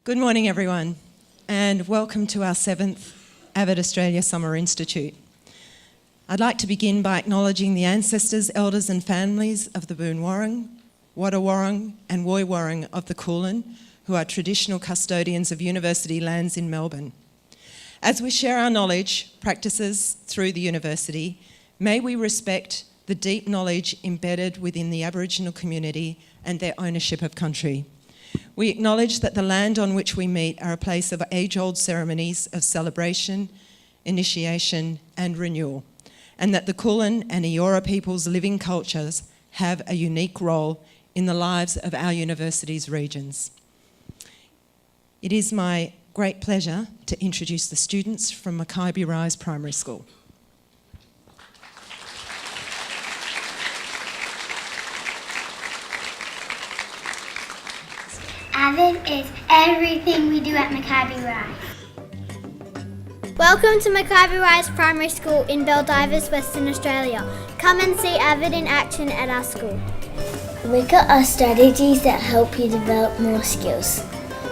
Good morning, everyone, and welcome to our 7th AVID Australia Summer Institute. I'd like to begin by acknowledging the ancestors, elders and families of the Boonwurrung, Wadawurrung and Woiwurrung of the Kulin, who are traditional custodians of university lands in Melbourne. As we share our knowledge, practices through the university, may we respect the deep knowledge embedded within the Aboriginal community and their ownership of country. We acknowledge that the land on which we meet are a place of age-old ceremonies of celebration, initiation and renewal, and that the Kulin and Eora people's living cultures have a unique role in the lives of our university's regions. It is my great pleasure to introduce the students from Mackay Rise Primary School. AVID is everything we do at Mackay Rise. Welcome to Mackay Rise Primary School in Baldivis, Western Australia. Come and see AVID in action at our school. Wicca are strategies that help you develop more skills.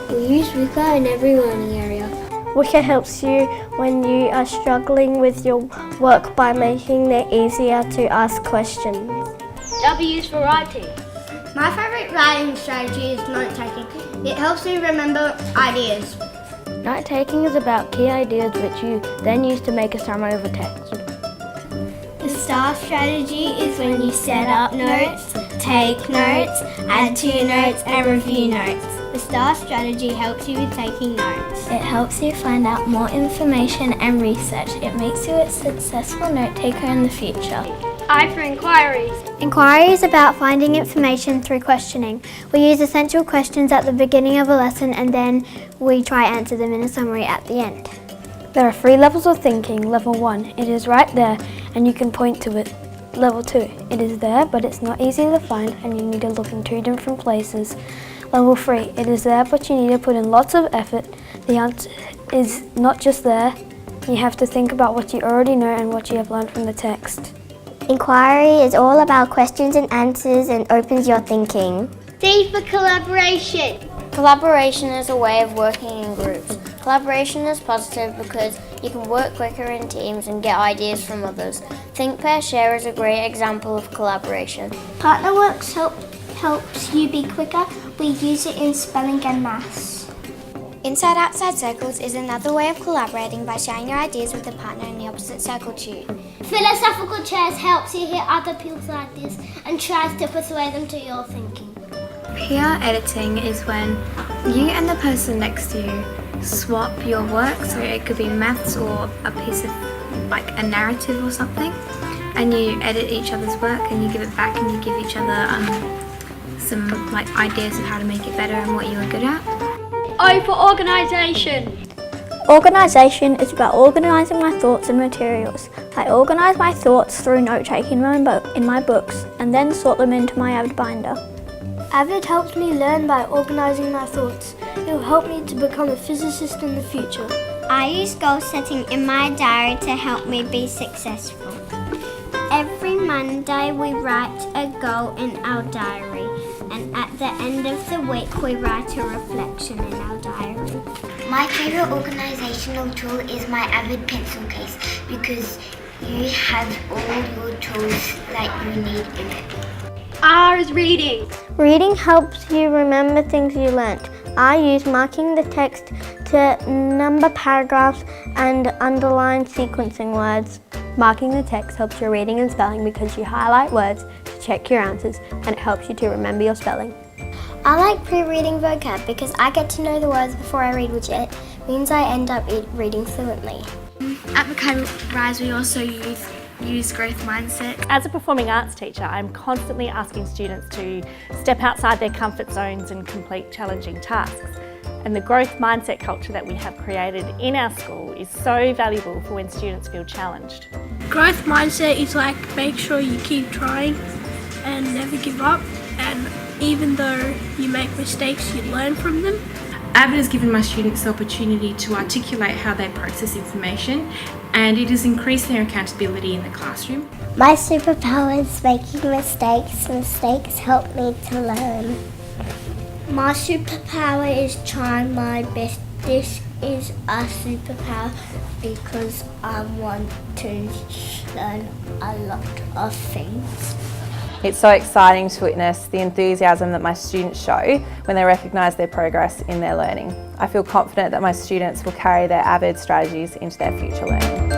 We use Wicca in every learning area. Wicca helps you when you are struggling with your work by making it easier to ask questions. W is for writing. My favourite writing strategy is note-taking. It helps me remember ideas. Note-taking is about key ideas which you then use to make a summary of a text. The STAR strategy is when you set up notes, take notes, add to notes and review notes. The STAR strategy helps you with taking notes. It helps you find out more information and research. It makes you a successful note-taker in the future. I for inquiries. Inquiry is about finding information through questioning. We use essential questions at the beginning of a lesson and then we try to answer them in a summary at the end. There are 3 levels of thinking. Level 1, it is right there and you can point to it. Level 2, it is there but it's not easy to find and you need to look in 2 different places. Level 3, it is there but you need to put in lots of effort. The answer is not just there. You have to think about what you already know and what you have learned from the text. Inquiry is all about questions and answers and opens your thinking. C for collaboration. Collaboration is a way of working in groups. Collaboration is positive because you can work quicker in teams and get ideas from others. Think, pair, share is a great example of collaboration. Partnerworks helps you be quicker. We use it in spelling and maths. Inside-outside circles is another way of collaborating by sharing your ideas with a partner in the opposite circle to you. Philosophical chairs helps you hear other people's ideas and tries to persuade them to your thinking. Peer editing is when you and the person next to you swap your work, so it could be maths or a piece of like a narrative or something, and you edit each other's work and you give it back and you give each other some like ideas of how to make it better and what you are good at. O for organisation. Organisation is about organising my thoughts and materials. I organise my thoughts through note-taking in my books and then sort them into my AVID binder. AVID helps me learn by organising my thoughts. It will help me to become a physicist in the future. I use goal setting in my diary to help me be successful. Every Monday we write a goal in our diary, and at the end of the week we write a reflection in our diary. My favourite organisational tool is my AVID pencil case because you have all your tools that you need in it. R is reading. Reading helps you remember things you learnt. I use marking the text to number paragraphs and underline sequencing words. Marking the text helps your reading and spelling because you highlight words to check your answers and it helps you to remember your spelling. I like pre-reading vocab because I get to know the words before I read, which means I end up reading fluently. At Mackay Rise we also use growth mindset. As a performing arts teacher, I'm constantly asking students to step outside their comfort zones and complete challenging tasks. And the growth mindset culture that we have created in our school is so valuable for when students feel challenged. Growth mindset is like make sure you keep trying and never give up, and even though you make mistakes, you learn from them. AVID has given my students the opportunity to articulate how they process information, and it has increased their accountability in the classroom. My superpower is making mistakes. Mistakes help me to learn. My superpower is trying my best. This is a superpower because I want to learn a lot of things. It's so exciting to witness the enthusiasm that my students show when they recognise their progress in their learning. I feel confident that my students will carry their AVID strategies into their future learning.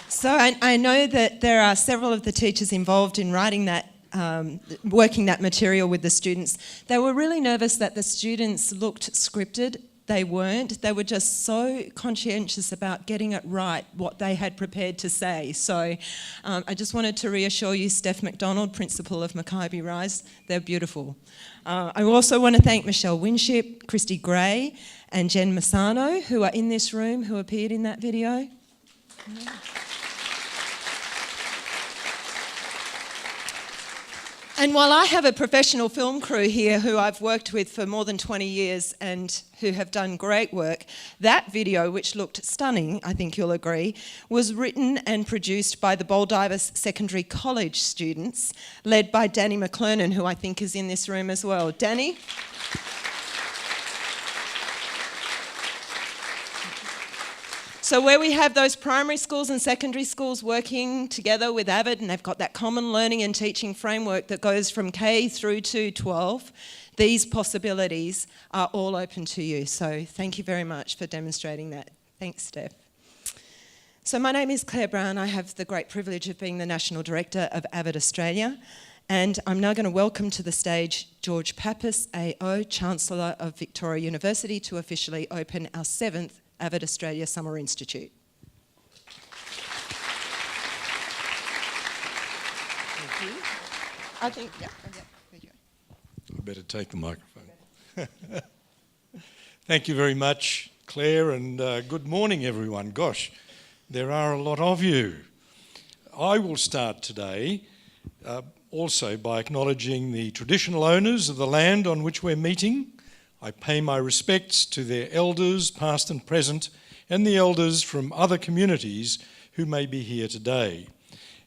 So I know that there are several of the teachers involved in writing that, working that material with the students. They were really nervous that the students looked scripted. They weren't. They were just so conscientious about getting it right, what they had prepared to say. So I just wanted to reassure you, Steph McDonald, Principal of Mackay Rise, they're beautiful. I also want to thank Michelle Winship, Christy Gray and Jen Massano, who are in this room, who appeared in that video. Yeah. And while I have a professional film crew here who I've worked with for more than 20 years and who have done great work, that video, which looked stunning, I think you'll agree, was written and produced by the Baldivis Secondary College students, led by Danny McClernon, who I think is in this room as well. Danny? So where we have those primary schools and secondary schools working together with AVID, and they've got that common learning and teaching framework that goes from K through to 12, these possibilities are all open to you. So thank you very much for demonstrating that. Thanks, Steph. So my name is Claire Brown. I have the great privilege of being the National Director of AVID Australia. And I'm now going to welcome to the stage George Pappas, AO, Chancellor of Victoria University, to officially open our 7th AVID Australia Summer Institute. Thank you. I think, yeah, there you go. I better take the microphone. Thank you very much, Claire, and good morning, everyone. Gosh, there are a lot of you. I will start today also by acknowledging the traditional owners of the land on which we're meeting. I pay my respects to their elders, past and present, and the elders from other communities who may be here today.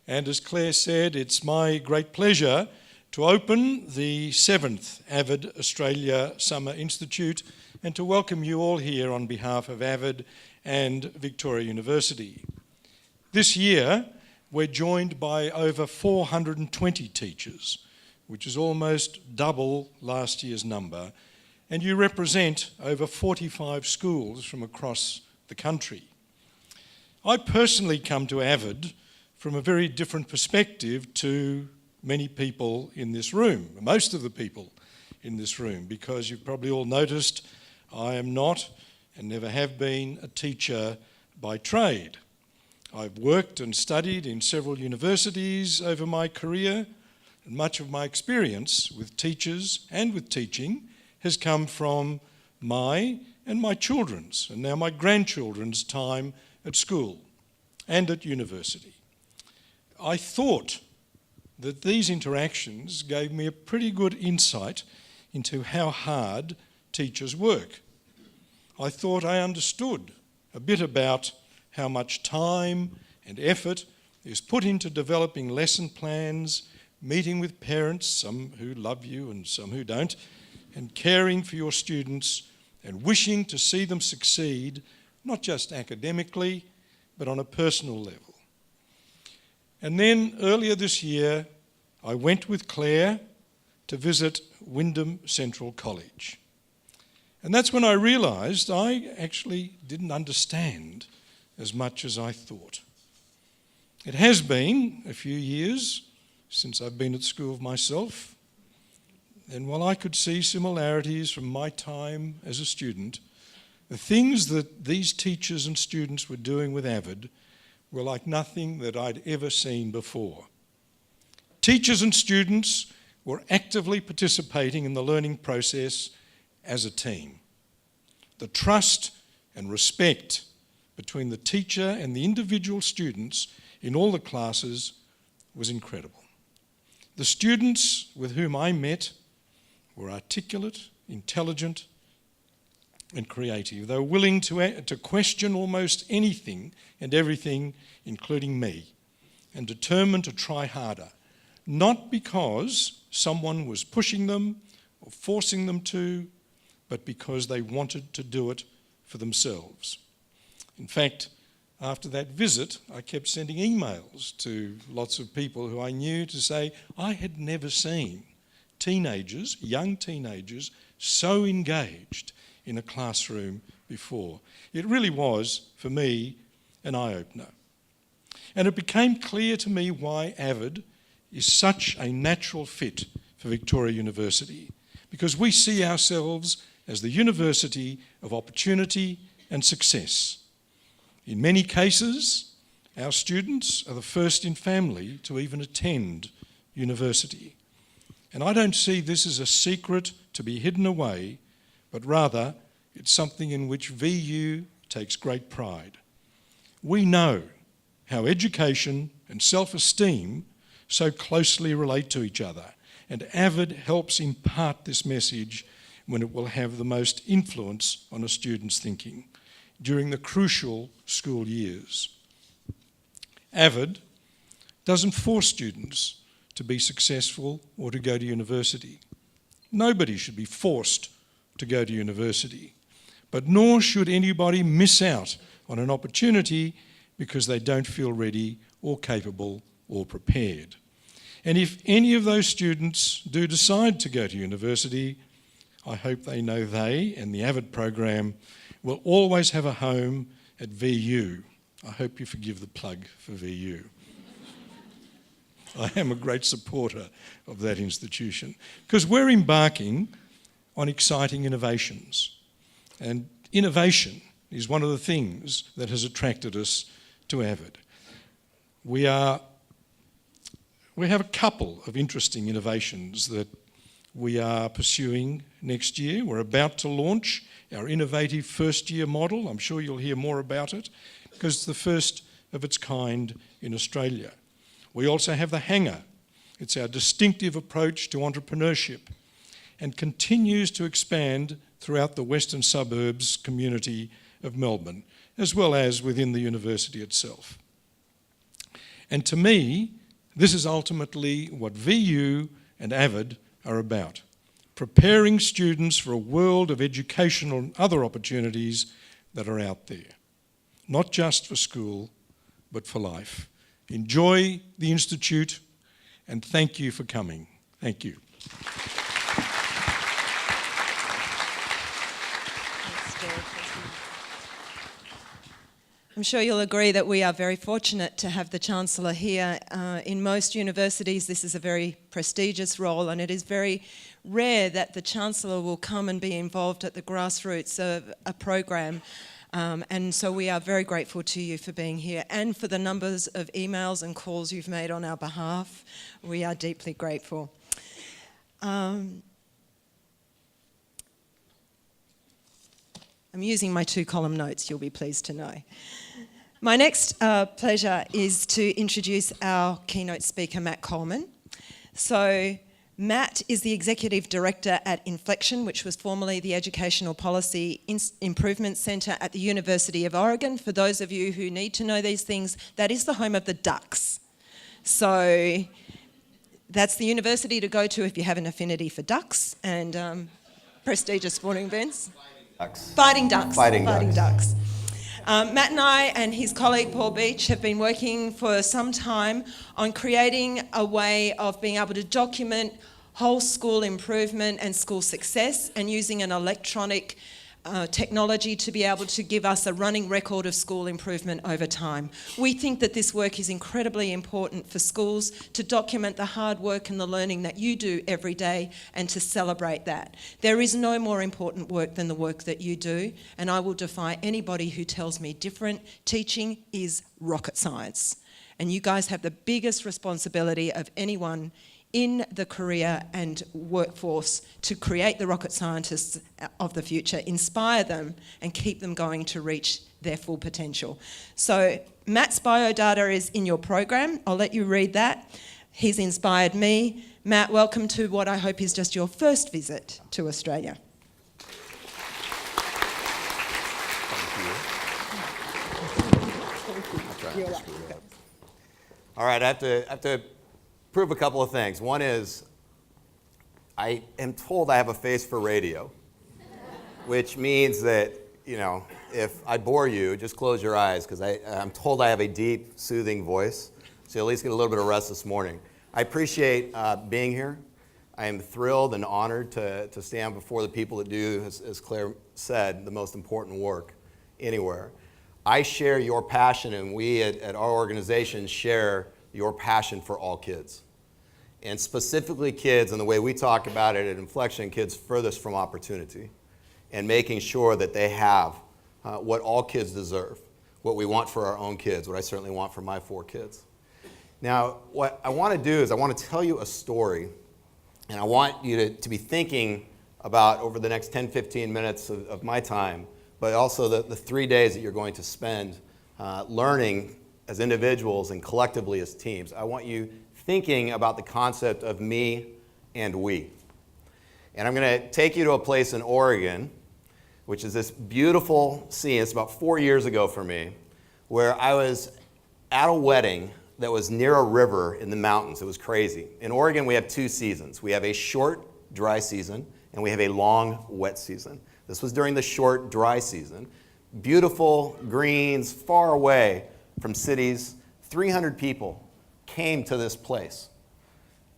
And as Claire said, it's my great pleasure to open the 7th AVID Australia Summer Institute and to welcome you all here on behalf of AVID and Victoria University. This year, we're joined by over 420 teachers, which is almost double last year's number, and you represent over 45 schools from across the country. I personally come to AVID from a very different perspective to many people in this room, most of the people in this room, because you've probably all noticed I am not and never have been a teacher by trade. I've worked and studied in several universities over my career, and much of my experience with teachers and with teaching has come from my and my children's, and now my grandchildren's time at school and at university. I thought that these interactions gave me a pretty good insight into how hard teachers work. I thought I understood a bit about how much time and effort is put into developing lesson plans, meeting with parents, some who love you and some who don't, and caring for your students and wishing to see them succeed, not just academically, but on a personal level. And then earlier this year, I went with Claire to visit Wyndham Central College. And that's when I realised I actually didn't understand as much as I thought. It has been a few years since I've been at school myself, and while I could see similarities from my time as a student, the things that these teachers and students were doing with AVID were like nothing that I'd ever seen before. Teachers and students were actively participating in the learning process as a team. The trust and respect between the teacher and the individual students in all the classes was incredible. The students with whom I met were articulate, intelligent, and creative. They were willing to question almost anything and everything, including me, and determined to try harder, not because someone was pushing them or forcing them to, but because they wanted to do it for themselves. In fact, after that visit, I kept sending emails to lots of people who I knew to say I had never seen teenagers, young teenagers, so engaged in a classroom before. It really was, for me, an eye-opener. And it became clear to me why AVID is such a natural fit for Victoria University, because we see ourselves as the university of opportunity and success. In many cases, our students are the first in family to even attend university. And I don't see this as a secret to be hidden away, but rather it's something in which VU takes great pride. We know how education and self-esteem so closely relate to each other, and AVID helps impart this message when it will have the most influence on a student's thinking during the crucial school years. AVID doesn't force students to be successful or to go to university. Nobody should be forced to go to university, but nor should anybody miss out on an opportunity because they don't feel ready or capable or prepared. And if any of those students do decide to go to university, I hope they know they and the AVID program will always have a home at VU. I hope you forgive the plug for VU. I am a great supporter of that institution because we're embarking on exciting innovations. And innovation is one of the things that has attracted us to AVID. We have a couple of interesting innovations that we are pursuing next year. We're about to launch our innovative first-year model. I'm sure you'll hear more about it because it's the first of its kind in Australia. We also have the Hangar. It's our distinctive approach to entrepreneurship and continues to expand throughout the western suburbs community of Melbourne, as well as within the university itself. And to me, this is ultimately what VU and AVID are about, preparing students for a world of educational and other opportunities that are out there, not just for school, but for life. Enjoy the Institute, and thank you for coming. Thank you. I'm sure you'll agree that we are very fortunate to have the Chancellor here. In most universities, this is a very prestigious role, and it is very rare that the Chancellor will come and be involved at the grassroots of a program. And so we are very grateful to you for being here and for the numbers of emails and calls you've made on our behalf. We are deeply grateful. I'm using my 2-column notes, you'll be pleased to know. My next pleasure is to introduce our keynote speaker, Matt Coleman. So Matt is the Executive Director at Inflection, which was formerly the Educational Policy Improvement Centre at the University of Oregon. For those of you who need to know these things, that is the home of the Ducks. So that's the university to go to if you have an affinity for ducks and prestigious sporting events. Fighting Ducks. Fighting Ducks. Matt and I and his colleague Paul Beach have been working for some time on creating a way of being able to document whole school improvement and school success and using an electronic technology to be able to give us a running record of school improvement over time. We think that this work is incredibly important for schools to document the hard work and the learning that you do every day and to celebrate that. There is no more important work than the work that you do, and I will defy anybody who tells me different. Teaching is rocket science, and you guys have the biggest responsibility of anyone in the career and workforce to create the rocket scientists of the future, inspire them and keep them going to reach their full potential. So Matt's biodata is in your program. I'll let you read that. He's inspired me. Matt, welcome to what I hope is just your first visit to Australia. All right, I have to prove a couple of things. One is, I am told I have a face for radio, which means that, if I bore you, just close your eyes, because I'm told I have a deep, soothing voice, so you'll at least get a little bit of rest this morning. I appreciate being here. I am thrilled and honored to stand before the people that do, as Claire said, the most important work anywhere. I share your passion, and we at our organization share your passion for all kids. And specifically kids, and the way we talk about it at Inflection, kids furthest from opportunity, and making sure that they have what all kids deserve, what we want for our own kids, what I certainly want for my 4 kids. Now, what I want to do is I want to tell you a story, and I want you to be thinking about, over the next 10, 15 minutes of my time, but also the 3 days that you're going to spend learning as individuals and collectively as teams. I want you thinking about the concept of me and we. And I'm going to take you to a place in Oregon, which is this beautiful scene. It's about 4 years ago for me, where I was at a wedding that was near a river in the mountains. It was crazy. In Oregon, we have 2 seasons. We have a short, dry season, and we have a long, wet season. This was during the short, dry season. Beautiful greens, far away from cities. 300 people came to this place.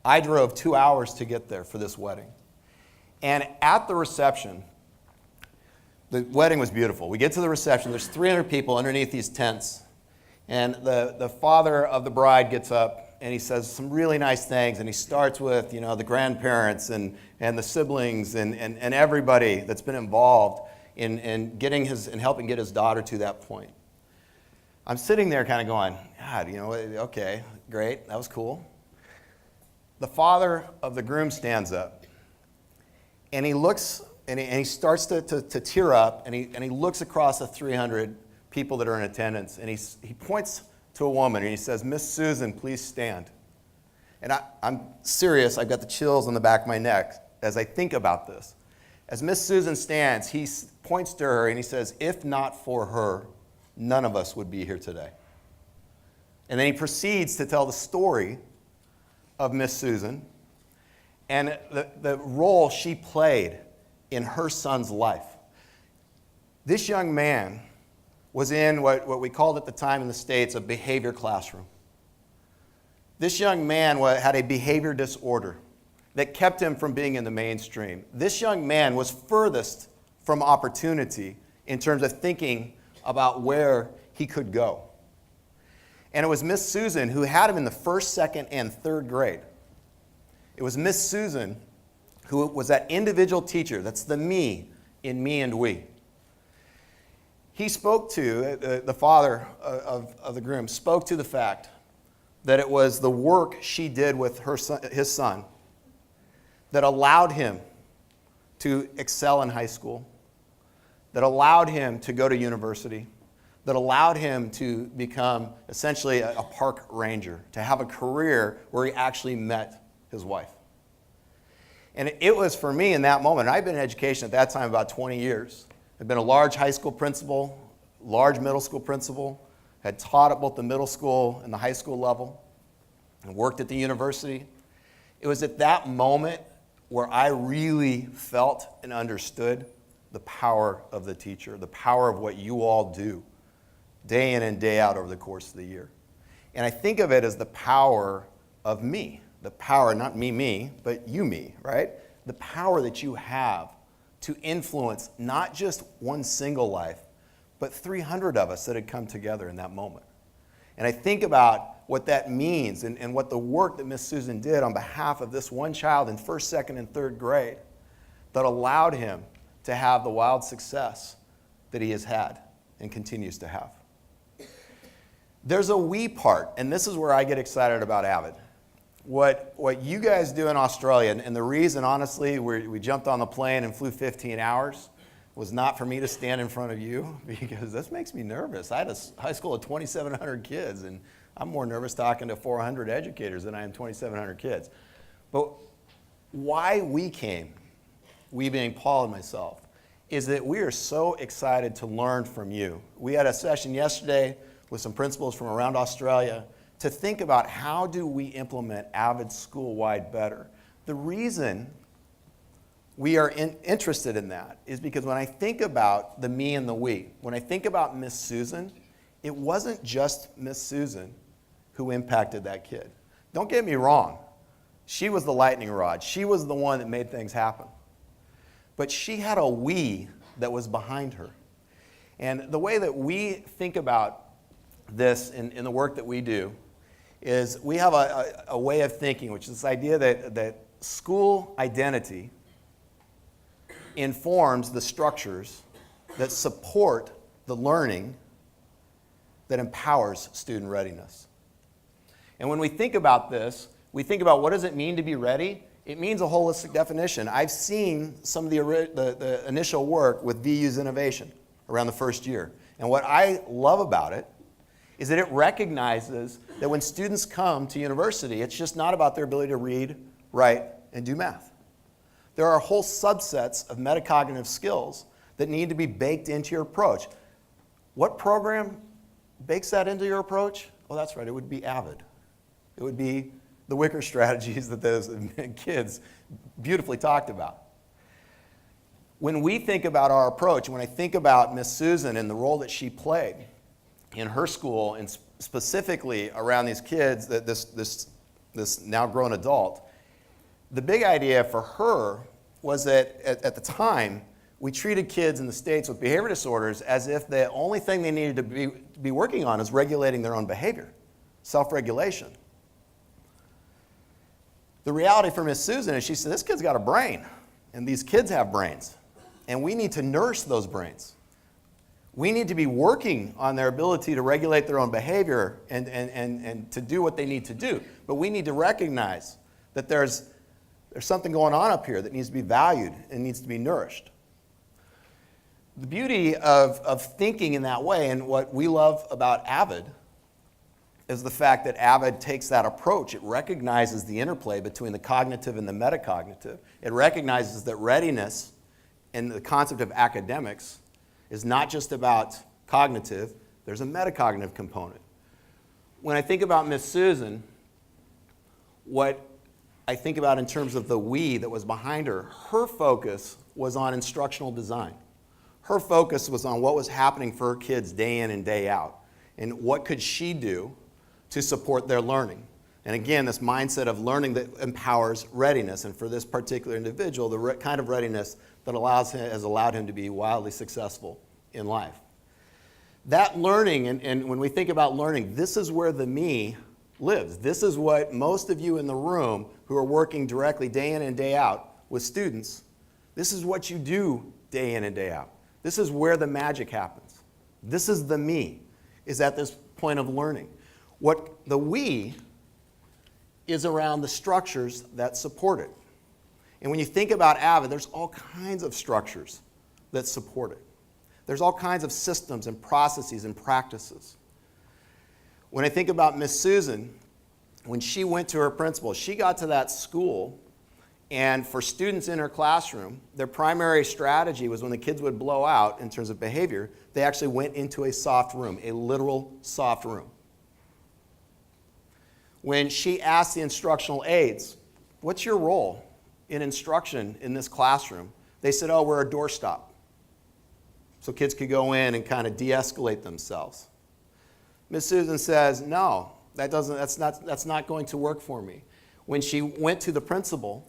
I drove 2 hours to get there for this wedding. And at the reception, the wedding was beautiful. We get to the reception. There's 300 people underneath these tents. And the father of the bride gets up, and he says some really nice things, and he starts with, the grandparents and the siblings and everybody that's been involved in getting and helping get his daughter to that point. I'm sitting there kind of going, God, okay, great, that was cool. The father of the groom stands up, and he looks, and he starts to tear up, and he looks across the 300 people that are in attendance, and he points to a woman, and he says, Miss Susan, please stand. And I'm serious, I've got the chills on the back of my neck as I think about this. As Miss Susan stands, he points to her and he says, if not for her, none of us would be here today. And then he proceeds to tell the story of Miss Susan and the role she played in her son's life. This young man was in what we called at the time in the States a behavior classroom. This young man had a behavior disorder that kept him from being in the mainstream. This young man was furthest from opportunity in terms of thinking about where he could go. And it was Miss Susan who had him in the 1st, 2nd, and 3rd grade. It was Miss Susan who was that individual teacher, that's the me in me and we. He spoke to, the father of the groom, spoke to the fact that it was the work she did with his son that allowed him to excel in high school, that allowed him to go to university, that allowed him to become essentially a park ranger, to have a career where he actually met his wife. And it was for me in that moment, and I've been in education at that time about 20 years. I've been a large high school principal, large middle school principal, had taught at both the middle school and the high school level, and worked at the university. It was at that moment where I really felt and understood the power of the teacher, the power of what you all do day in and day out over the course of the year. And I think of it as the power of me, the power, not me, but you, me, right? The power that you have to influence not just one single life, but 300 of us that had come together in that moment. And I think about what that means and what the work that Miss Susan did on behalf of this one child in 1st, 2nd, and 3rd grade that allowed him to have the wild success that he has had and continues to have. There's a we part, and this is where I get excited about AVID. What you guys do in Australia, and the reason, honestly, we jumped on the plane and flew 15 hours was not for me to stand in front of you, because this makes me nervous. I had a high school of 2,700 kids, and I'm more nervous talking to 400 educators than I am 2,700 kids. But why we came, we being Paul and myself, is that we are so excited to learn from you. We had a session yesterday with some principals from around Australia to think about how do we implement AVID school-wide better. The reason we are interested in that is because when I think about the me and the we, when I think about Miss Susan, it wasn't just Miss Susan who impacted that kid. Don't get me wrong. She was the lightning rod. She was the one that made things happen. But she had a we that was behind her. And the way that we think about this in the work that we do is we have a way of thinking, which is this idea that school identity informs the structures that support the learning that empowers student readiness. And when we think about this, we think about what does it mean to be ready? It means a holistic definition. I've seen some of the initial work with VU's innovation around the first year. And what I love about it is that it recognizes that when students come to university, it's just not about their ability to read, write, and do math. There are whole subsets of metacognitive skills that need to be baked into your approach. What program bakes that into your approach? Well, that's right, it would be AVID. It would be the wicker strategies that those kids beautifully talked about. When we think about our approach, when I think about Miss Susan and the role that she played in her school, and specifically around these kids, this now grown adult, the big idea for her was that at the time, we treated kids in the States with behavior disorders as if the only thing they needed to be working on is regulating their own behavior, self-regulation. The reality for Miss Susan is she said, this kid's got a brain, and these kids have brains, and we need to nurse those brains. We need to be working on their ability to regulate their own behavior and to do what they need to do. But we need to recognize that there's something going on up here that needs to be valued and needs to be nourished. The beauty of thinking in that way, and what we love about AVID, is the fact that AVID takes that approach. It recognizes the interplay between the cognitive and the metacognitive. It recognizes that readiness and the concept of academics is not just about cognitive, there's a metacognitive component. When I think about Miss Susan, what I think about in terms of the we that was behind her, her focus was on instructional design. Her focus was on what was happening for her kids day in and day out, and what could she do to support their learning. And again, this mindset of learning that empowers readiness, and for this particular individual, the kind of readiness that has allowed him to be wildly successful in life. That learning, and when we think about learning, this is where the me lives. This is what most of you in the room who are working directly day in and day out with students, this is what you do day in and day out. This is where the magic happens. This is the me, is at this point of learning. What the we is around the structures that support it. And when you think about AVID, there's all kinds of structures that support it. There's all kinds of systems and processes and practices. When I think about Miss Susan, when she went to her principal, she got to that school, and for students in her classroom, their primary strategy was when the kids would blow out in terms of behavior, they actually went into a soft room, a literal soft room. When she asked the instructional aides, what's your role in instruction in this classroom? They said, oh, we're a doorstop. So kids could go in and kind of de-escalate themselves. Miss Susan says, no, that's not going to work for me. When she went to the principal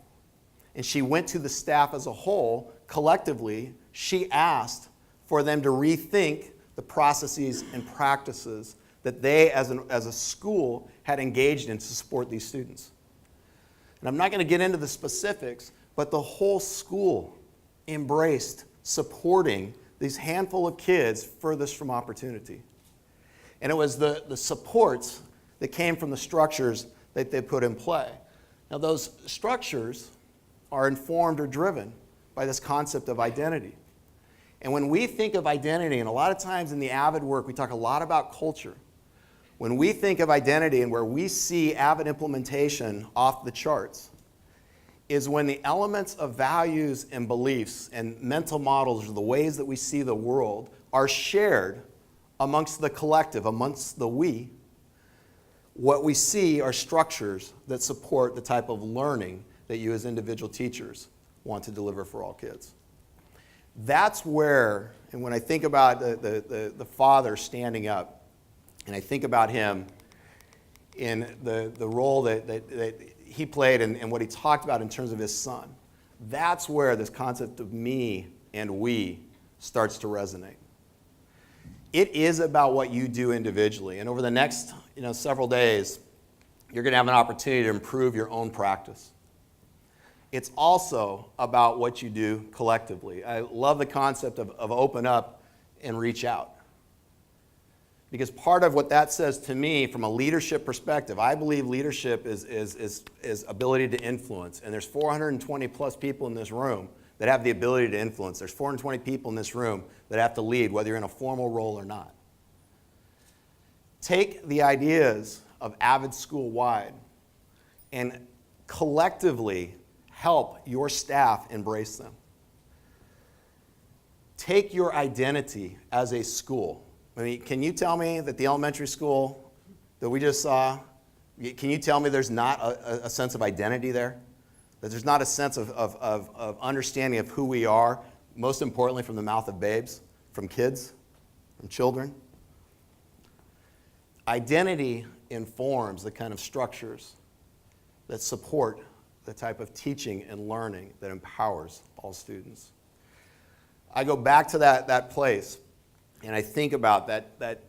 and she went to the staff as a whole, collectively, she asked for them to rethink the processes and practices that they, as a school, had engaged in to support these students. And I'm not going to get into the specifics, but the whole school embraced supporting these handful of kids furthest from opportunity. And it was the supports that came from the structures that they put in play. Now, those structures are informed or driven by this concept of identity. And when we think of identity, and a lot of times in the AVID work, we talk a lot about culture. When we think of identity and where we see AVID implementation off the charts, is when the elements of values and beliefs and mental models, or the ways that we see the world, are shared amongst the collective, amongst the we. What we see are structures that support the type of learning that you as individual teachers want to deliver for all kids. That's where, and when I think about the father standing up, and I think about him in the role that he played and what he talked about in terms of his son, that's where this concept of me and we starts to resonate. It is about what you do individually, and over the next several days, you're going to have an opportunity to improve your own practice. It's also about what you do collectively. I love the concept of open up and reach out. Because part of what that says to me from a leadership perspective, I believe leadership is ability to influence. And there's 420 plus people in this room that have the ability to influence. There's 420 people in this room that have to lead, whether you're in a formal role or not. Take the ideas of AVID school-wide and collectively help your staff embrace them. Take your identity as a school. I mean, can you tell me that the elementary school that we just saw, can you tell me there's not a sense of identity there? That there's not a sense of understanding of who we are, most importantly from the mouth of babes, from kids, from children? Identity informs the kind of structures that support the type of teaching and learning that empowers all students. I go back to that place, and I think about that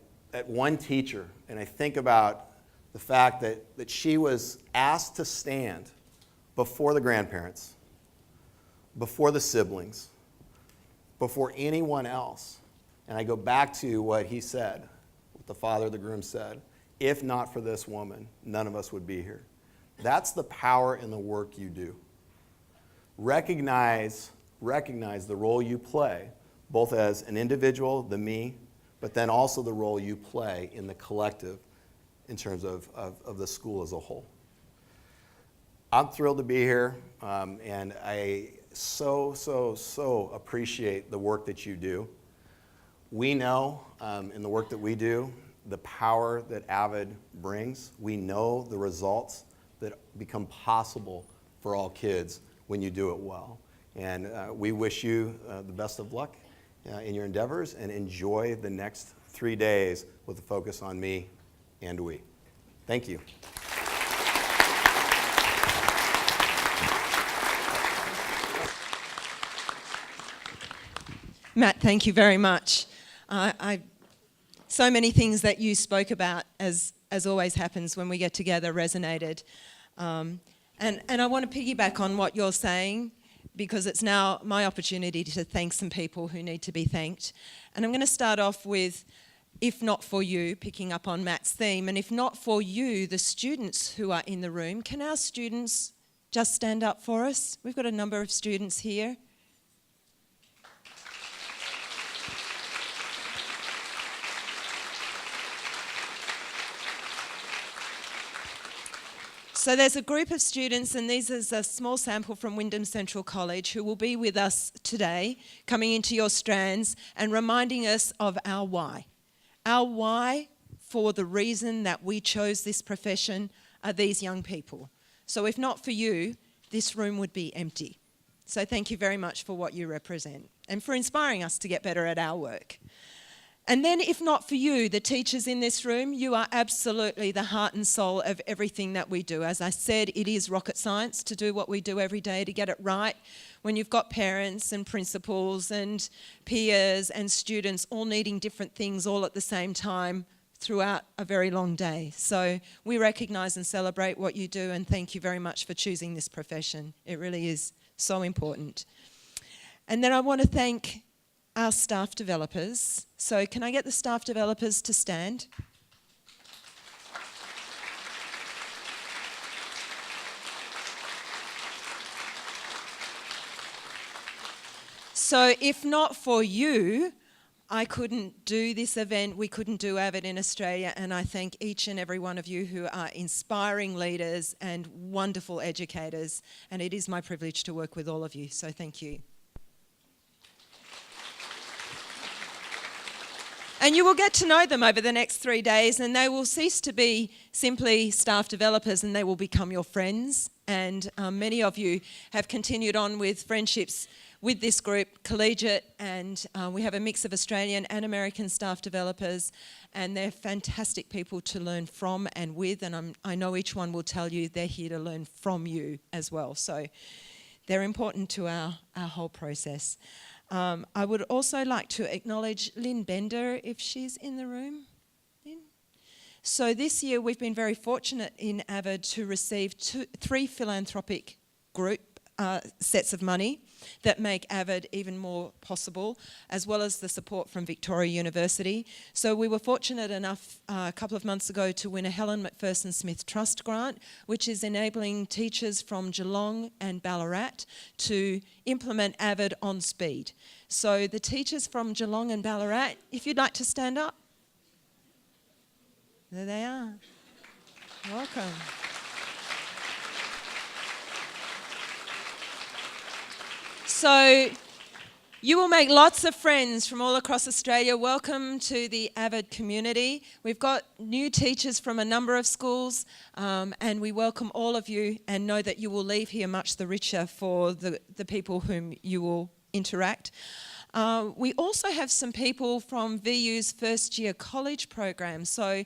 one teacher, and I think about the fact that she was asked to stand before the grandparents, before the siblings, before anyone else. And I go back to what he said, what the father of the groom said, if not for this woman, none of us would be here. That's the power in the work you do. Recognize the role you play, both as an individual, the me, but then also the role you play in the collective in terms of the school as a whole. I'm thrilled to be here, and I so appreciate the work that you do. We know in the work that we do the power that AVID brings. We know the results that become possible for all kids when you do it well. And we wish you the best of luck in your endeavors, and enjoy the next 3 days with a focus on me and we. Thank you. Matt, thank you very much. So many things that you spoke about, as always happens when we get together, resonated. And I want to piggyback on what you're saying, because it's now my opportunity to thank some people who need to be thanked. And I'm going to start off with, if not for you, picking up on Matt's theme, and if not for you, the students who are in the room. Can our students just stand up for us? We've got a number of students here. So there's a group of students, and this is a small sample from Wyndham Central College, who will be with us today, coming into your strands and reminding us of our why. Our why for the reason that we chose this profession are these young people. So if not for you, this room would be empty. So thank you very much for what you represent and for inspiring us to get better at our work. And then if not for you, the teachers in this room, you are absolutely the heart and soul of everything that we do. As I said, it is rocket science to do what we do every day, to get it right, when you've got parents and principals and peers and students all needing different things all at the same time throughout a very long day. So we recognise and celebrate what you do, and thank you very much for choosing this profession. It really is so important. And then I want to thank our staff developers. So can I get the staff developers to stand? So if not for you, I couldn't do this event, we couldn't do AVID in Australia, and I thank each and every one of you who are inspiring leaders and wonderful educators, and it is my privilege to work with all of you, so thank you. And you will get to know them over the next 3 days, and they will cease to be simply staff developers and they will become your friends. And many of you have continued on with friendships with this group, collegiate, and we have a mix of Australian and American staff developers, and they're fantastic people to learn from and with, and I know each one will tell you they're here to learn from you as well. So they're important to our whole process. I would also like to acknowledge Lynn Bender, if she's in the room. Lynn? So this year we've been very fortunate in AVID to receive 3 philanthropic group sets of money that make AVID even more possible, as well as the support from Victoria University. So we were fortunate enough a couple of months ago to win a Helen McPherson Smith Trust grant, which is enabling teachers from Geelong and Ballarat to implement AVID on speed. So the teachers from Geelong and Ballarat, if you'd like to stand up. There they are. Welcome. So you will make lots of friends from all across Australia. Welcome to the AVID community. We've got new teachers from a number of schools, and we welcome all of you and know that you will leave here much the richer for the people whom you will interact. We also have some people from VU's first year college program. So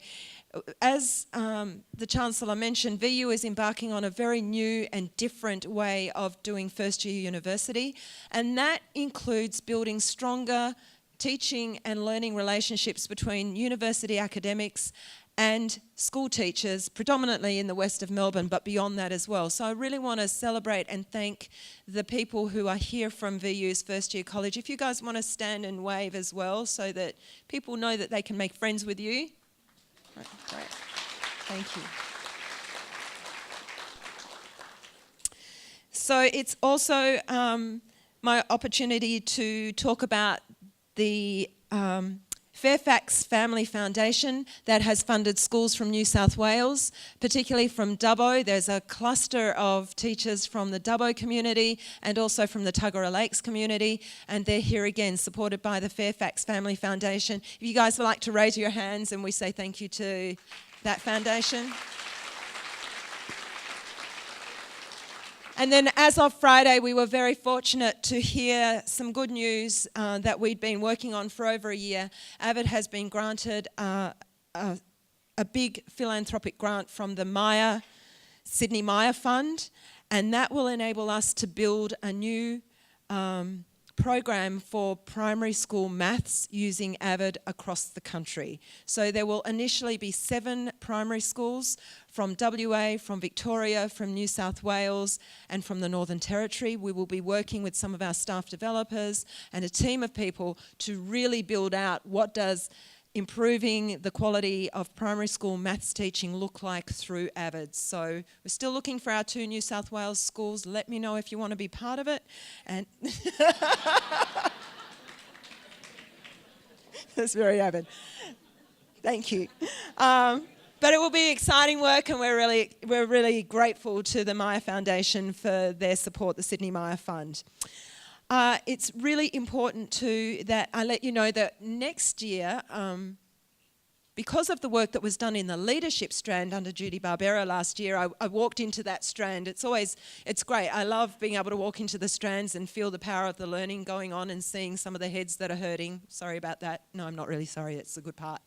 as the Chancellor mentioned, VU is embarking on a very new and different way of doing first year university, and that includes building stronger teaching and learning relationships between university academics and school teachers, predominantly in the west of Melbourne, but beyond that as well. So I really want to celebrate and thank the people who are here from VU's first year college. If you guys want to stand and wave as well so that people know that they can make friends with you. Great. Thank you. So it's also my opportunity to talk about the Fairfax Family Foundation that has funded schools from New South Wales, particularly from Dubbo. There's a cluster of teachers from the Dubbo community and also from the Tuggerah Lakes community, and they're here again supported by the Fairfax Family Foundation. If you guys would like to raise your hands and we say thank you to that foundation. And then as of Friday, we were very fortunate to hear some good news that we'd been working on for over a year. AVID has been granted a big philanthropic grant from the Sydney Myer Fund, and that will enable us to build a new program for primary school maths using AVID across the country. So there will initially be 7 primary schools from WA, from Victoria, from New South Wales and from the Northern Territory. We will be working with some of our staff developers and a team of people to really build out what does improving the quality of primary school maths teaching look like through AVID. So we're still looking for our 2 New South Wales schools. Let me know if you want to be part of it. And that's very AVID. Thank you. But it will be exciting work, and we're really grateful to the Myer Foundation for their support, the Sydney Myer Fund. It's really important too that I let you know that next year, because of the work that was done in the leadership strand under Judy Barbera last year, I walked into that strand. It's great. I love being able to walk into the strands and feel the power of the learning going on and seeing some of the heads that are hurting. Sorry about that. No, I'm not really sorry. It's a good part.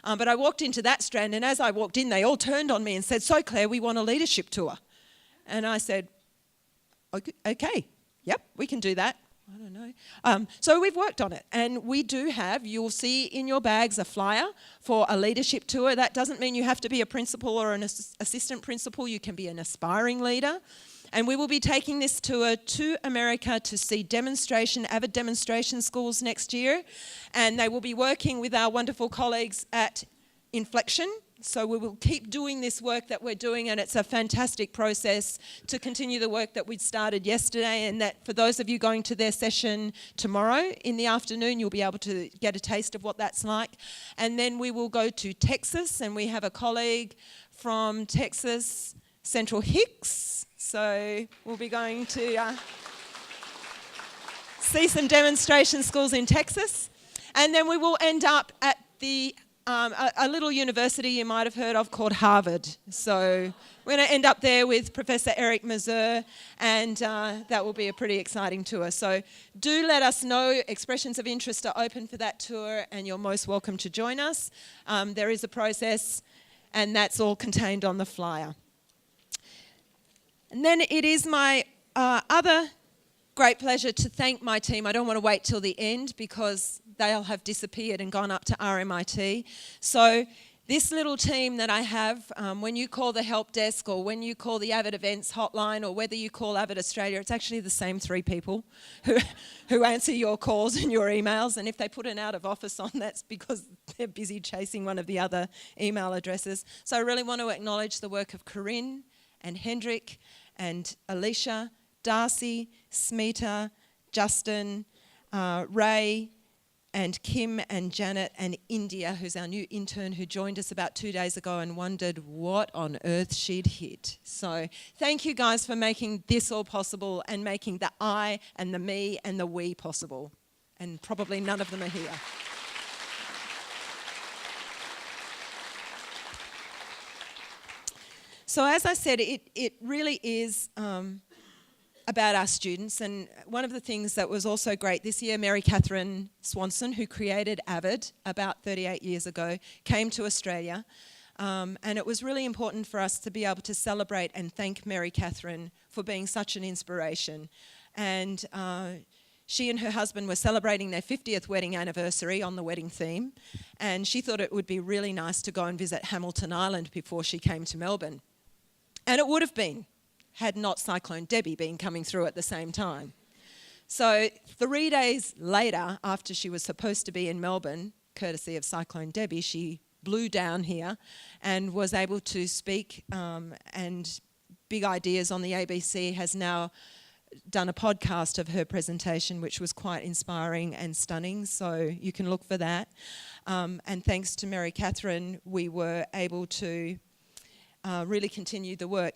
But I walked into that strand, and as I walked in, they all turned on me and said, "So Claire, we want a leadership tour." And I said, "Okay. Yep, we can do that." I don't know. So we've worked on it, and we do have, you'll see in your bags a flyer for a leadership tour. That doesn't mean you have to be a principal or an assistant principal. You can be an aspiring leader. And we will be taking this tour to America to see AVID demonstration schools next year. And they will be working with our wonderful colleagues at Inflection So we will keep doing this work that we're doing, and it's a fantastic process to continue the work that we started yesterday, and that for those of you going to their session tomorrow in the afternoon, you'll be able to get a taste of what that's like. And then we will go to Texas, and we have a colleague from Texas, Central Hicks. So we'll be going to see some demonstration schools in Texas. And then we will end up at a little university you might have heard of called Harvard. So we're going to end up there with Professor Eric Mazur, and that will be a pretty exciting tour. So do let us know. Expressions of interest are open for that tour, and you're most welcome to join us. There is a process, and that's all contained on the flyer. And then it is my other great pleasure to thank my team. I don't want to wait till the end because they'll have disappeared and gone up to RMIT. So this little team that I have, when you call the help desk or when you call the AVID events hotline or whether you call AVID Australia, it's actually the same three people who answer your calls and your emails. And if they put an out of office on, that's because they're busy chasing one of the other email addresses. So I really want to acknowledge the work of Corinne and Hendrik and Alicia, Darcy, Smita, Justin, Ray, and Kim and Janet and India, who's our new intern who joined us about 2 days ago and wondered what on earth she'd hit. So thank you guys for making this all possible and making the I and the me and the we possible. And probably none of them are here. So as I said, it really is about our students, and one of the things that was also great this year, Mary Catherine Swanson, who created AVID about 38 years ago, came to Australia, and it was really important for us to be able to celebrate and thank Mary Catherine for being such an inspiration. And she and her husband were celebrating their 50th wedding anniversary on the wedding theme, and she thought it would be really nice to go and visit Hamilton Island before she came to Melbourne. And it would have been, had not Cyclone Debbie been coming through at the same time. So 3 days later, after she was supposed to be in Melbourne, courtesy of Cyclone Debbie, she blew down here and was able to speak, and Big Ideas on the ABC has now done a podcast of her presentation, which was quite inspiring and stunning, so you can look for that. And thanks to Mary Catherine, we were able to really continue the work.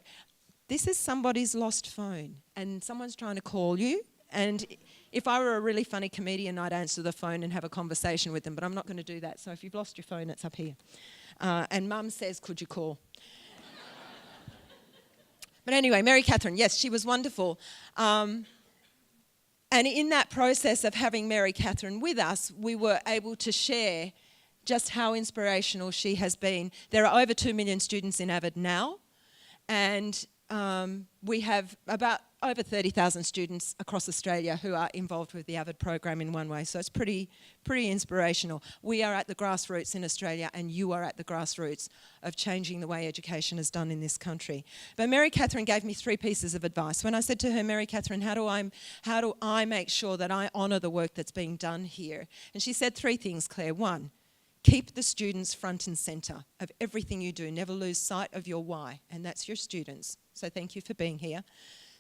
This is somebody's lost phone, and someone's trying to call you, and if I were a really funny comedian, I'd answer the phone and have a conversation with them, but I'm not going to do that. So if you've lost your phone, it's up here. And Mum says, could you call? But anyway, Mary Catherine, yes, she was wonderful. And in that process of having Mary Catherine with us, we were able to share just how inspirational she has been. There are over 2 million students in AVID now, and we have about over 30,000 students across Australia who are involved with the AVID program in one way, so it's pretty inspirational. We are at the grassroots in Australia, and you are at the grassroots of changing the way education is done in this country. But Mary Catherine gave me 3 pieces of advice. When I said to her, Mary Catherine, how do I make sure that I honour the work that's being done here? And she said 3 things, Claire. 1, keep the students front and centre of everything you do. Never lose sight of your why, and that's your students. So thank you for being here.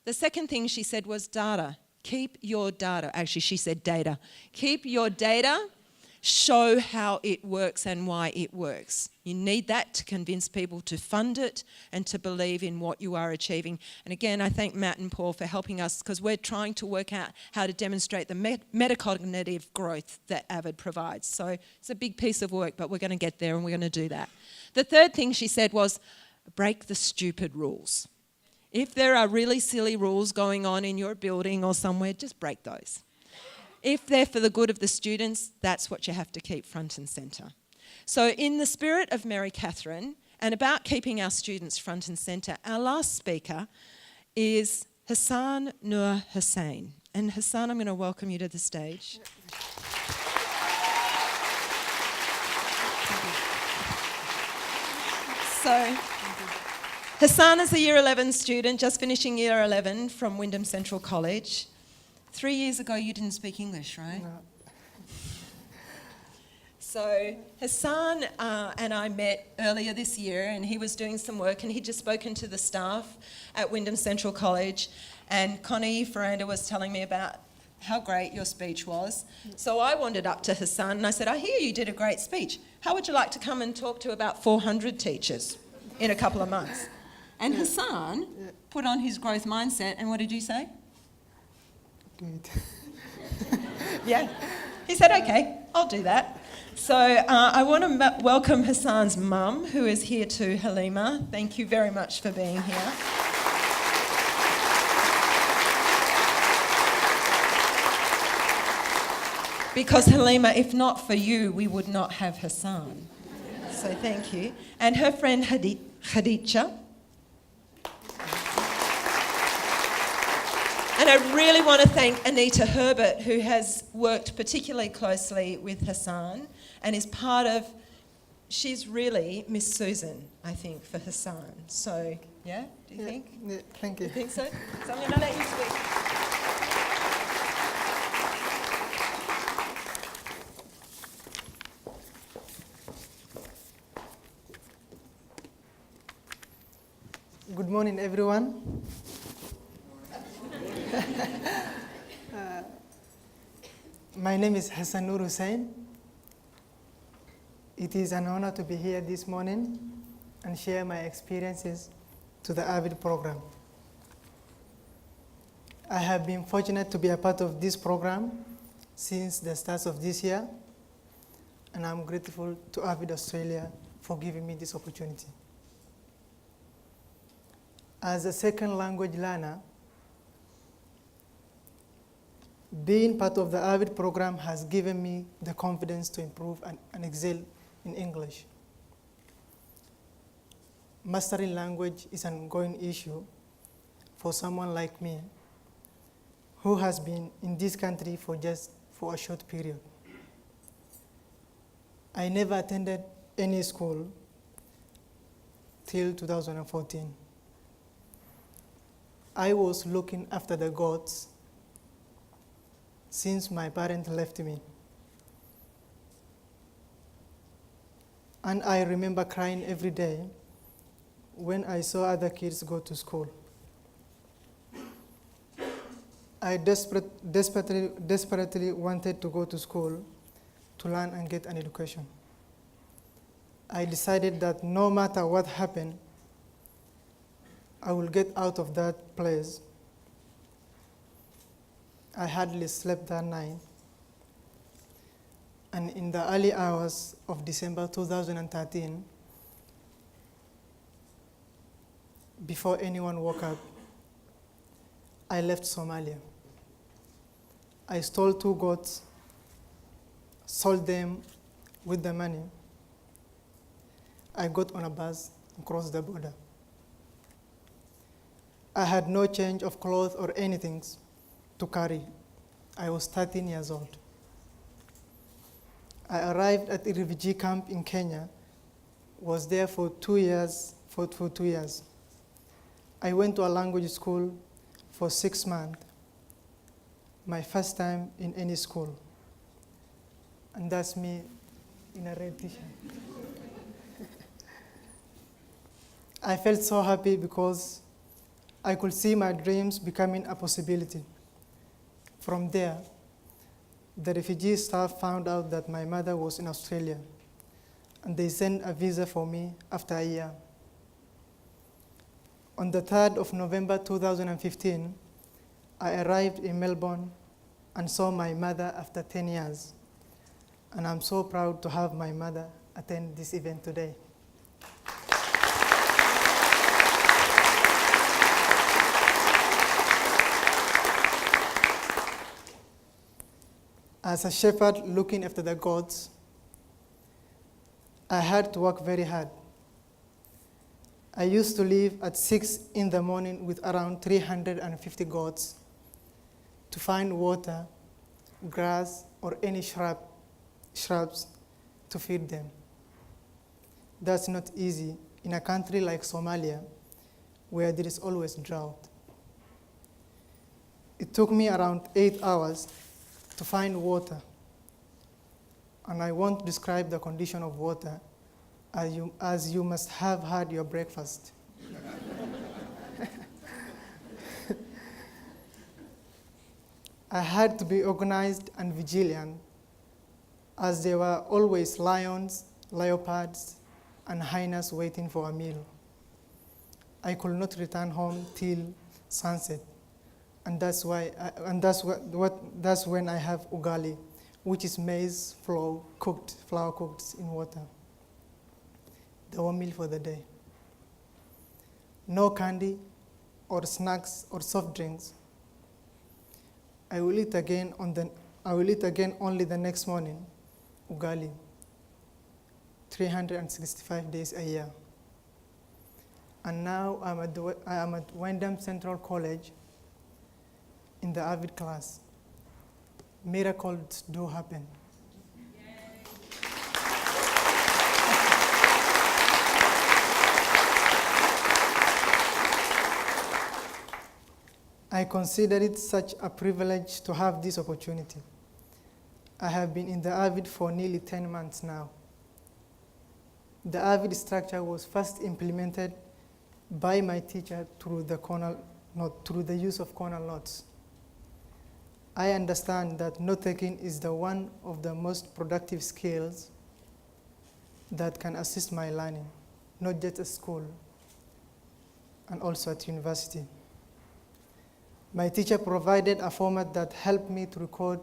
The second thing she said was data. Keep your data. Actually, she said data. Keep your data. Show how it works and why it works. You need that to convince people to fund it and to believe in what you are achieving. And again, I thank Matt and Paul for helping us, because we're trying to work out how to demonstrate the metacognitive growth that AVID provides. So it's a big piece of work, but we're going to get there and we're going to do that. The third thing she said was, break the stupid rules. If there are really silly rules going on in your building or somewhere, just break those. If they're for the good of the students, that's what you have to keep front and centre. So in the spirit of Mary Catherine and about keeping our students front and centre, our last speaker is Hassan Nur Hussain. And Hassan, I'm going to welcome you to the stage. So Hassan is a Year 11 student, just finishing Year 11 from Wyndham Central College. 3 years ago, you didn't speak English, right? No. So Hassan and I met earlier this year, and he was doing some work, and he'd just spoken to the staff at Wyndham Central College, and Connie Ferranda was telling me about how great your speech was. So I wandered up to Hassan and I said, I hear you did a great speech. How would you like to come and talk to about 400 teachers in a couple of months? And Hassan put on his growth mindset, and what did you say? Good. Yeah. He said, okay, I'll do that. So I want to welcome Hassan's mum, who is here too, Halima. Thank you very much for being here. Because Halima, if not for you, we would not have Hassan. So thank you. And her friend Khadija. And I really want to thank Anita Herbert, who has worked particularly closely with Hassan and is part of, she's really Miss Susan, I think, for Hassan. So, yeah, do you think? Yeah, thank you. You think so? So I'm going to let you speak. Good morning, everyone. My name is Hassan Nur Hussain. It is an honor to be here this morning and share my experiences to the AVID program. I have been fortunate to be a part of this program since the start of this year, and I'm grateful to AVID Australia for giving me this opportunity. As a second language learner, being part of the AVID program has given me the confidence to improve and excel in English. Mastering language is an ongoing issue for someone like me who has been in this country for a short period. I never attended any school till 2014. I was looking after the goats since my parents left me. And I remember crying every day when I saw other kids go to school. I desperately wanted to go to school to learn and get an education. I decided that no matter what happened, I will get out of that place. I hardly slept that night. And in the early hours of December 2013, before anyone woke up, I left Somalia. I stole 2 goats, sold them with the money. I got on a bus and crossed the border. I had no change of clothes or anything to carry. I was 13 years old. I arrived at a refugee camp in Kenya, was there for 2 years. I went to a language school for 6 months, my first time in any school. And that's me in a red t-shirt. I felt so happy because I could see my dreams becoming a possibility. From there, the refugee staff found out that my mother was in Australia, and they sent a visa for me after a year. On the 3rd of November 2015, I arrived in Melbourne and saw my mother after 10 years. And I'm so proud to have my mother attend this event today. As a shepherd looking after the goats, I had to work very hard. I used to leave at 6 in the morning with around 350 goats to find water, grass, or any shrubs to feed them. That's not easy in a country like Somalia, where there is always drought. It took me around 8 hours to find water. and I won't describe the condition of water as you must have had your breakfast. I had to be organized and vigilant, as there were always lions, leopards, and hyenas waiting for a meal. I could not return home till sunset, and that's when I have ugali, which is maize flour cooked in water. The one meal for the day. No candy or snacks or soft drinks. I will eat again only the next morning, ugali, 365 days a year. And now I am at Wyndham Central College in the AVID class. Miracles do happen. I consider it such a privilege to have this opportunity. I have been in the AVID for nearly 10 months now. The AVID structure was first implemented by my teacher through the use of corner notes. I understand that note-taking is one of the most productive skills that can assist my learning, not just at school, and also at university. My teacher provided a format that helped me to record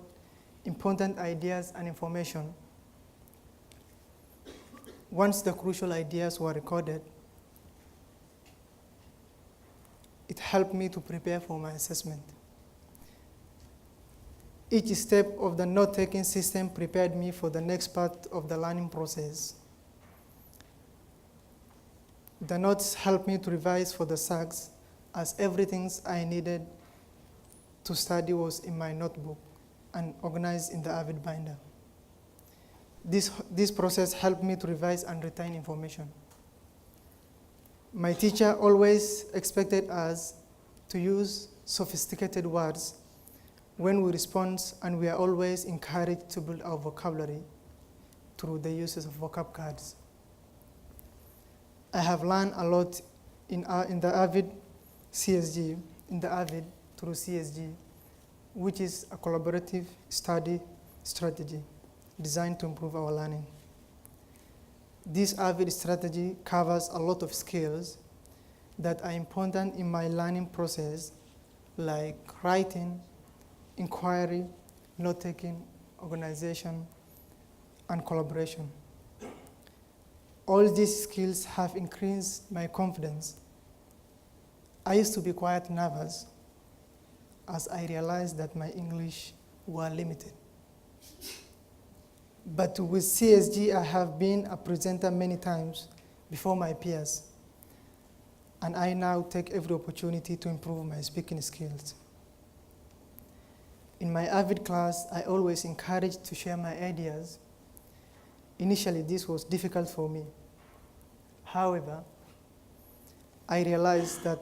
important ideas and information. Once the crucial ideas were recorded, it helped me to prepare for my assessment. Each step of the note-taking system prepared me for the next part of the learning process. The notes helped me to revise for the SAGs, as everything I needed to study was in my notebook and organized in the AVID binder. This process helped me to revise and retain information. My teacher always expected us to use sophisticated words when we respond, and we are always encouraged to build our vocabulary through the uses of vocab cards. I have learned a lot in the AVID CSG, through CSG, which is a collaborative study strategy designed to improve our learning. This AVID strategy covers a lot of skills that are important in my learning process, like writing, inquiry, note-taking, organization, and collaboration. All these skills have increased my confidence. I used to be quite nervous as I realized that my English were limited. But with CSG, I have been a presenter many times before my peers, and I now take every opportunity to improve my speaking skills. In my AVID class, I always encouraged to share my ideas. Initially, this was difficult for me. However, I realized that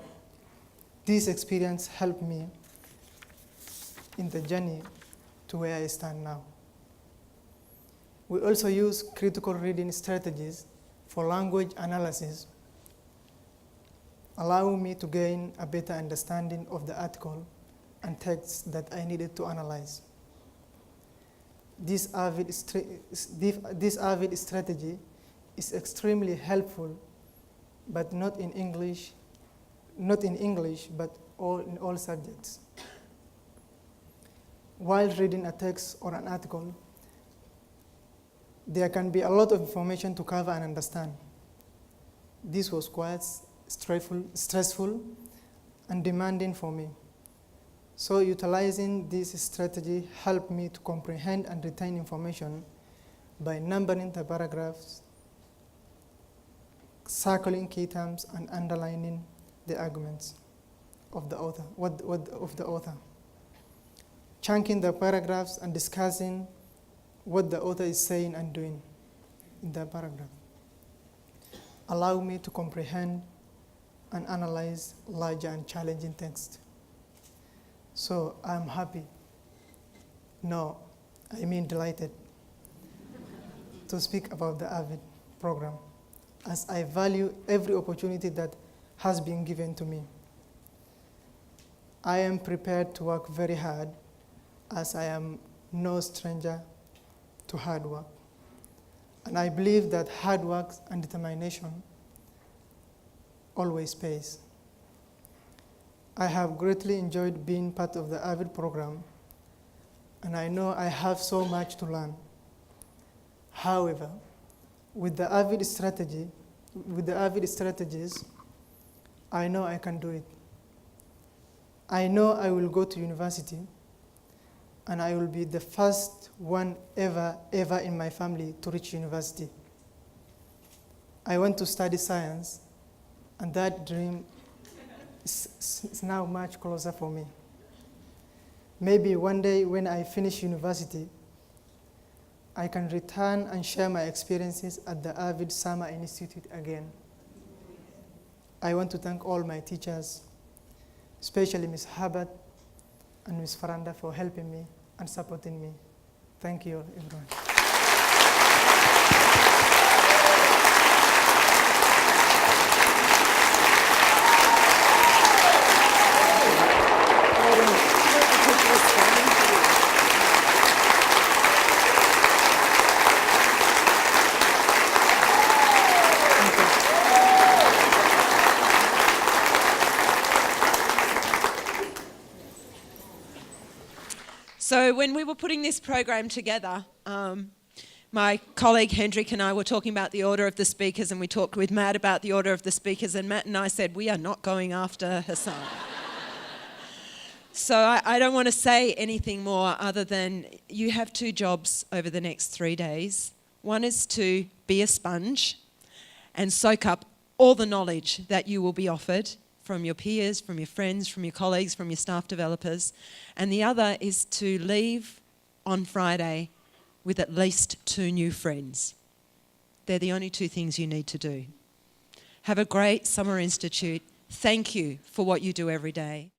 this experience helped me in the journey to where I stand now. We also use critical reading strategies for language analysis, allowing me to gain a better understanding of the article and text that I needed to analyze. This AVID strategy is extremely helpful, but not in English, but in all subjects. While reading a text or an article, there can be a lot of information to cover and understand. This was quite stressful and demanding for me. So utilizing this strategy helped me to comprehend and retain information by numbering the paragraphs, circling key terms, and underlining the arguments of the author. Chunking the paragraphs and discussing what the author is saying and doing in the paragraph allow me to comprehend and analyze larger and challenging text. So I'm happy. No, I mean delighted to speak about the AVID program, as I value every opportunity that has been given to me. I am prepared to work very hard, as I am no stranger to hard work. And I believe that hard work and determination always pays. I have greatly enjoyed being part of the AVID program, and I know I have so much to learn. However, with the AVID strategies, I know I can do it. I know I will go to university, and I will be the first one ever in my family to reach university. I want to study science, and that dream is now much closer for me. Maybe one day when I finish university, I can return and share my experiences at the AVID Summer Institute again. I want to thank all my teachers, especially Ms. Herbert and Ms. Faranda, for helping me and supporting me. Thank you, everyone. So when we were putting this program together, my colleague Hendrik and I were talking about the order of the speakers, and we talked with Matt about the order of the speakers, and Matt and I said, we are not going after Hassan. So I don't want to say anything more other than you have two jobs over the next 3 days. One is to be a sponge and soak up all the knowledge that you will be offered from your peers, from your friends, from your colleagues, from your staff developers. And the other is to leave on Friday with at least 2 new friends. They're the only 2 things you need to do. Have a great Summer Institute. Thank you for what you do every day.